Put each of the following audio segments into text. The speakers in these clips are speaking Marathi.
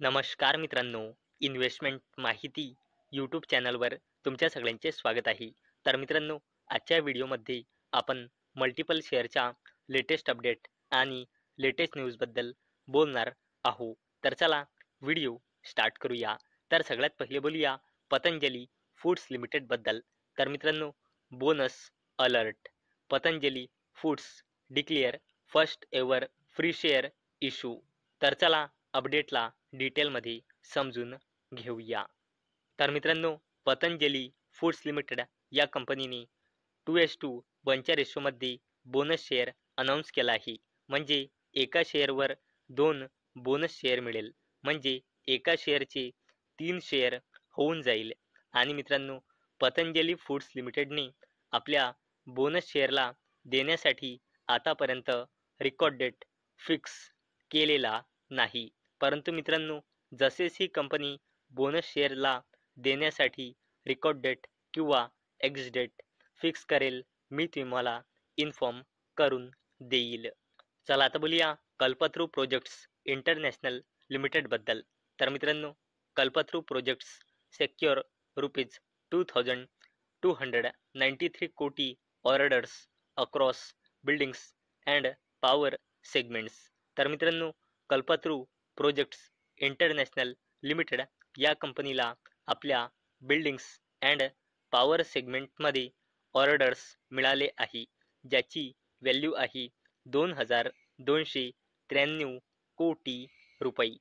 नमस्कार मित्रांनो, इन्व्हेस्टमेंट माहिती यूट्यूब चॅनलवर तुमच्या सगळ्यांचे स्वागत आहे. तर मित्रांनो, आजच्या व्हिडिओमध्ये आपण मल्टिपल शेअरच्या लेटेस्ट अपडेट आणि लेटेस्ट न्यूजबद्दल बोलणार आहोत. तर चला व्हिडिओ स्टार्ट करूया. तर सगळ्यात पहिले बोलूया पतंजली फूड्स लिमिटेडबद्दल. तर मित्रांनो, bonus alert. Patanjali foods declare first ever free share issue. तर चला अपडेटला डिटेलमध्ये समजून घेऊया. तर मित्रांनो, पतंजली फूड्स लिमिटेड या कंपनीने 2:1 रेशोमध्ये बोनस शेअर अनाऊन्स केला आहे. म्हणजे एका शेअरवर 2 बोनस शेअर मिळेल. म्हणजे एका शेअरचे 3 शेअर होऊन जाईल. आणि मित्रांनो, पतंजली फूड्स लिमिटेडने आपल्या बोनस शेअरला देण्यासाठी आतापर्यंत रेकॉर्ड डेट फिक्स केलेला नाही. परंतु मित्रांनो, जसेच ही कंपनी बोनस शेअरला देण्यासाठी रेकॉर्ड डेट किंवा एक्स डेट फिक्स करेल, मी तुम्हाला इन्फॉर्म करून देईल. चला आता बोलूया कल्पतरू प्रोजेक्ट्स इंटरनॅशनल लिमिटेडबद्दल. तर मित्रांनो, कल्पतरू प्रोजेक्ट्स सेक्युअर ₹2293 कोटी orders across buildings and power segments. तर मित्रांनो, कल्पतरू प्रोजेक्ट्स इंटरनॅशनल लिमिटेड या कंपनीला आपल्या बिल्डिंग्स अँड पॉवर सेगमेंटमध्ये ऑर्डर्स मिळाले आहे, ज्याची व्हॅल्यू आहे 2,293 कोटी रुपये.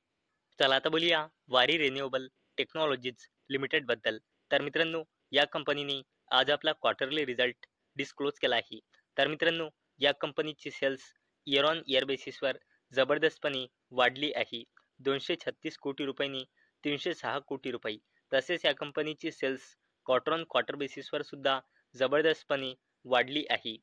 चला आता बोलूया वारी रिन्युएबल टेक्नॉलॉजीज लिमिटेडबद्दल. तर मित्रांनो, या कंपनीने आज आपला क्वार्टरली रिझल्ट डिस्क्लोज केला आहे. तर मित्रांनो, या कंपनीची सेल्स इयर ऑन इयर बेसिसवर जबरदस्तपणे वाढली आहे. 236 कोटी रुपयांनी 306 कोटी रुपये. तसेच या कंपनीची सेल्स क्वार्टर ऑन क्वार्टर बेसिसवर सुद्धा जबरदस्तपणे वाढली आहे.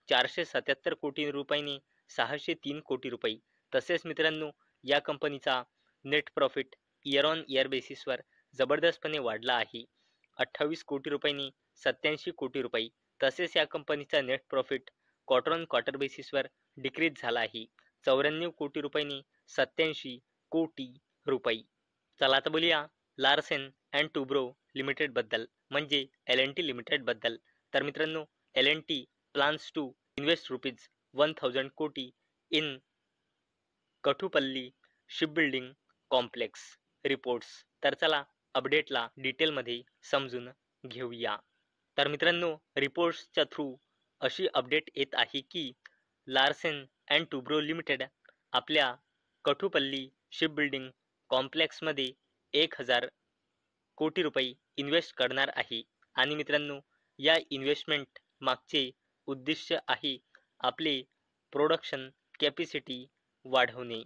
477 कोटी रुपयांनी 603 कोटी रुपये. तसेच मित्रांनो, या कंपनीचा net profit year on year बेसिसवर जबरदस्तपणे वाढला आहे. 28 कोटी रुपयांनी 87 कोटी रुपये. तसेच या कंपनीचा net profit quarter on quarter बेसिसवर डिक्रीज झाला आहे. 94 कोटी रुपयांनी 87 कोटी रुपये. चला आता बोलूया लार्सन अँड टुब्रो लिमिटेडबद्दल, म्हणजे L&T लिमिटेडबद्दल. तर मित्रांनो, L&T प्लान्स टू इन्व्हेस्ट ₹1,000 कोटी इन कठुपल्ली शिपबिल्डिंग कॉम्प्लेक्स रिपोर्ट्स. तर चला अपडेटला डिटेलमध्ये समजून घेऊया. तर मित्रांनो, रिपोर्ट्सच्या थ्रू अशी अपडेट येत आहे की लार्सन अँड टुब्रो लिमिटेड आपल्या कठुपल्ली शिपबिल्डिंग कॉम्प्लेक्समध्ये 1,000 कोटी रुपये इन्व्हेस्ट करणार आहे. आणि मित्रांनो, या इन्व्हेस्टमेंट मागचे उद्दिष्ट आहे आपले प्रोडक्शन कॅपॅसिटी वाढवणे.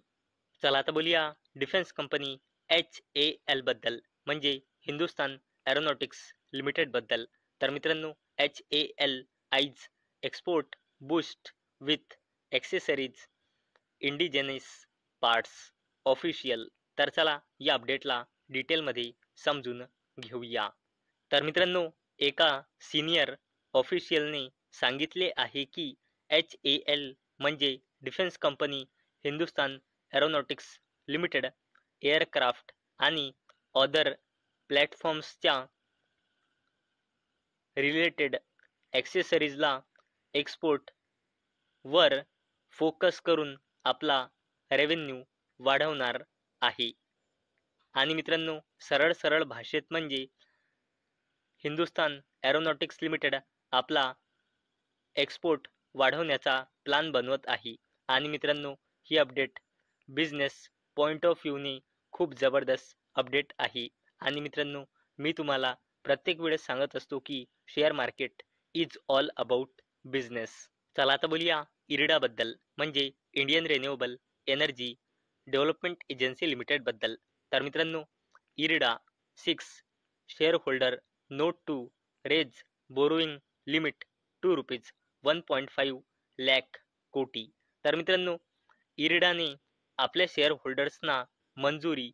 चला आता बोलूया डिफेन्स कंपनी HAL बद्दल, म्हणजे हिंदुस्तान एरोनॉटिक्स लिमिटेडबद्दल. तर मित्रांनो, HAL eyes export boost with accessories indigenous parts official. तर चला या अपडेटला डिटेलमध्ये समजून घेऊया. तर मित्रांनो, एका सिनियर ऑफिशियलने सांगितले आहे की HAL म्हणजे defence company Hindustan aeronautics limited aircraft आणि अदर प्लॅटफॉर्म्सच्या रिलेटेड ॲक्सेसरीजला एक्सपोर्ट वर फोकस करून आपला रेव्हेन्यू वाढवणार आहे. आणि मित्रांनो, सरळ भाषेत म्हणजे हिंदुस्तान एरोनॉटिक्स लिमिटेड आपला एक्सपोर्ट वाढवण्याचा प्लान बनवत आहे. आणि मित्रांनो, ही अपडेट बिझनेस पॉईंट ऑफ व्ह्यूने खूप जबरदस्त अपडेट आहे. आणि मित्रांनो, मी तुम्हाला प्रत्येक वेळेस सांगत असतो की share market is all about business. चला आता बोलूया इरिडाबद्दल, म्हणजे Indian renewable energy development agency लिमिटेडबद्दल. तर मित्रांनो, IREDA 6 shareholder note to raise borrowing limit to ₹1.5 lakh कोटी. तर मित्रांनो, इरिडाने आपल्या शेअर होल्डर्सना मंजुरी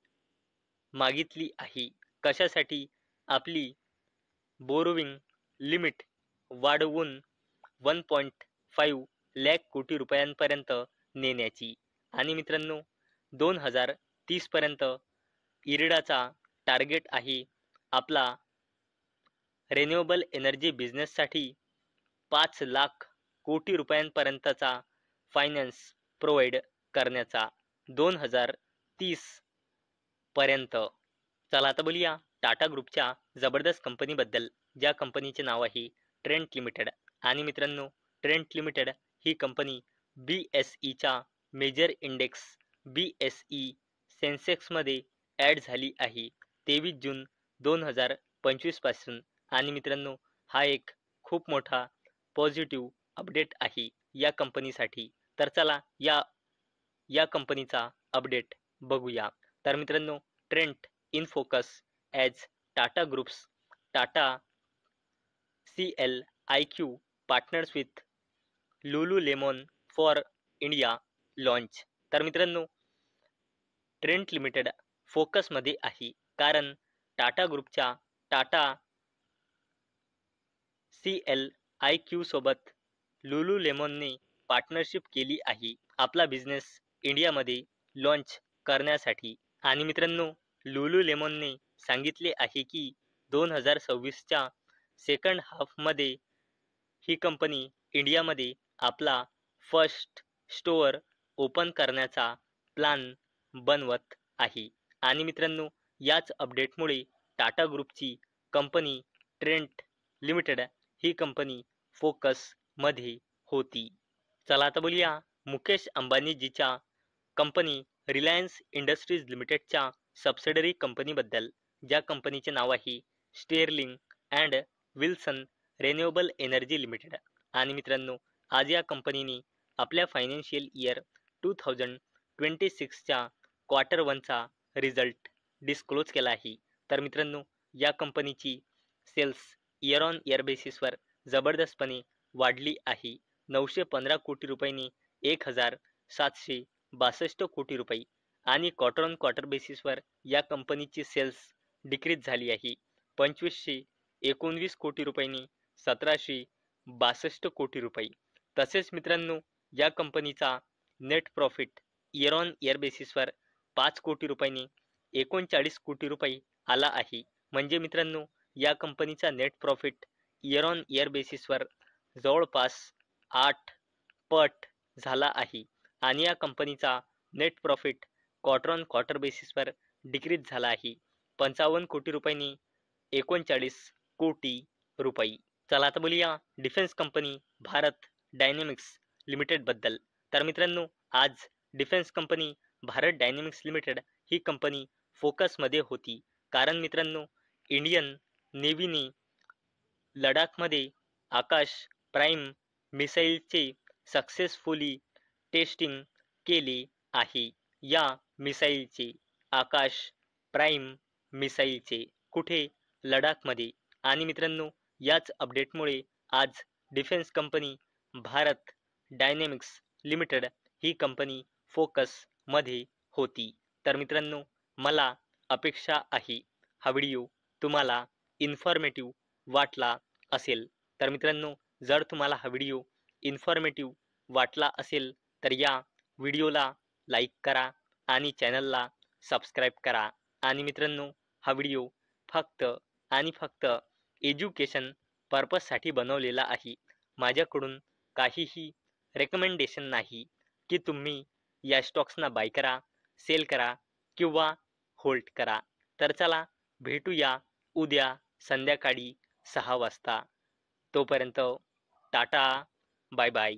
मागितली आहे. कशासाठी? आपली बोरोविंग लिमिट वाढवून 1.5 लाख कोटी रुपयांपर्यंत नेण्याची. आणि मित्रांनो, 2030 पर्यंत इरिडाचा टार्गेट आहे आपला रिन्युएबल एनर्जी बिझनेससाठी 5 लाख कोटी रुपयांपर्यंतचा फायनान्स प्रोव्हाइड करण्याचा 2030 पर्यंत. चला आता बोलूया टाटा ग्रुपच्या जबरदस्त कंपनीबद्दल, ज्या कंपनीचे नाव आहे ट्रेंट लिमिटेड. आणि मित्रांनो, ट्रेंट लिमिटेड ही कंपनी BSEच्या मेजर इंडेक्स BSE सेन्सेक्समध्ये ॲड झाली आहे 23 जून 2025 पासून. आणि मित्रांनो, हा एक खूप मोठा पॉझिटिव्ह अपडेट आहे या कंपनीसाठी. तर चला या कंपनीचा अपडेट बघूया. तर मित्रांनो, Trent in focus as Tata groups Tata CLIQ partners with Lululemon for India launch. तर मित्रांनो, ट्रेंट लिमिटेड फोकसमध्ये आहे कारण टाटा ग्रुपच्या टाटा CLIQ सोबत लुलुलेमॉनने पार्टनरशिप केली आहे आपला बिझनेस इंडियामध्ये लॉन्च करण्यासाठी. आणि मित्रांनो, लुलुलेमॉनने सांगितले आहे की 2026च्या सेकंड हाफमध्ये ही कंपनी इंडियामध्ये आपला फर्स्ट स्टोअर ओपन करण्याचा प्लॅन बनवत आहे. आणि मित्रांनो, याच अपडेटमुळे टाटा ग्रुपची कंपनी ट्रेंट लिमिटेड ही कंपनी फोकसमध्ये होती. चला आता बोलूया मुकेश अंबानीजीच्या कंपनी रिलायन्स इंडस्ट्रीज लिमिटेडच्या सबसिडरी कंपनीबद्दल, ज्या कंपनीचे नाव आहे Sterling and Wilson renewable energy limited. आणि मित्रांनो, आज या कंपनीने आपल्या फायनान्शियल इयर 2026च्या क्वार्टर 1चा रिझल्ट डिस्क्लोज केला आहे. तर मित्रांनो, या कंपनीची सेल्स इयर ऑन इयर बेसिसवर जबरदस्तपणे वाढली आहे 915 कोटी रुपयांनी 1762 कोटी रुपये. आणि क्वार्टर ऑन क्वार्टर बेसिसवर या कंपनीची सेल्स डिक्रीज झाली आहे 2519 कोटी रुपयांनी 1762 कोटी रुपये. तसेच मित्रांनो, या कंपनीचा net profit year on year बेसिसवर 5 कोटी रुपयांनी 39 कोटी रुपये आला आहे. म्हणजे मित्रांनो, या कंपनीचा net profit year on year बेसिसवर जवळपास 8 पट झाला आहे. आणि या कंपनीचा net profit quarter on quarter बेसिसवर डिक्रीज झाला आहे 55 कोटी रुपयांनी 39 कोटी रुपये. चला आता बोलूया defence company Bharat dynamics limited बद्दल. तर मित्रांनो, आज defence company Bharat dynamics limited ही कंपनी फोकसमध्ये होती कारण मित्रांनो, इंडियन नेव्हीने लडाखमध्ये आकाश प्राईम मिसाईलचे सक्सेसफुली टेस्टिंग केले आहे. या मिसाईलचे आकाश प्राईम मिसाईलचे कुठे? लडाखमध्ये. आणि मित्रांनो, याच अपडेटमुळे आज defence company Bharat dynamics limited ही कंपनी फोकसमध्ये होती. तर मित्रांनो, मला अपेक्षा आहे हा व्हिडिओ तुम्हाला इन्फॉर्मेटिव्ह वाटला असेल. तर मित्रांनो, जर तुम्हाला हा व्हिडिओ इन्फॉर्मेटिव्ह वाटला असेल तर या व्हिडिओला लाईक करा आणि चॅनलला सबस्क्राईब करा. आणि मित्रांनो, हा व्हिडिओ फक्त आणि फक्त एज्युकेशन पर्पजसाठी बनवलेला आहे. माझ्याकडून काहीही रेकमेंडेशन नाही की तुम्ही या स्टॉक्सना बाय करा, सेल करा किंवा होल्ड करा. तर चला भेटूया उद्या संध्याकाळी 6 वाजता. तोपर्यंत टाटा, बाय बाय.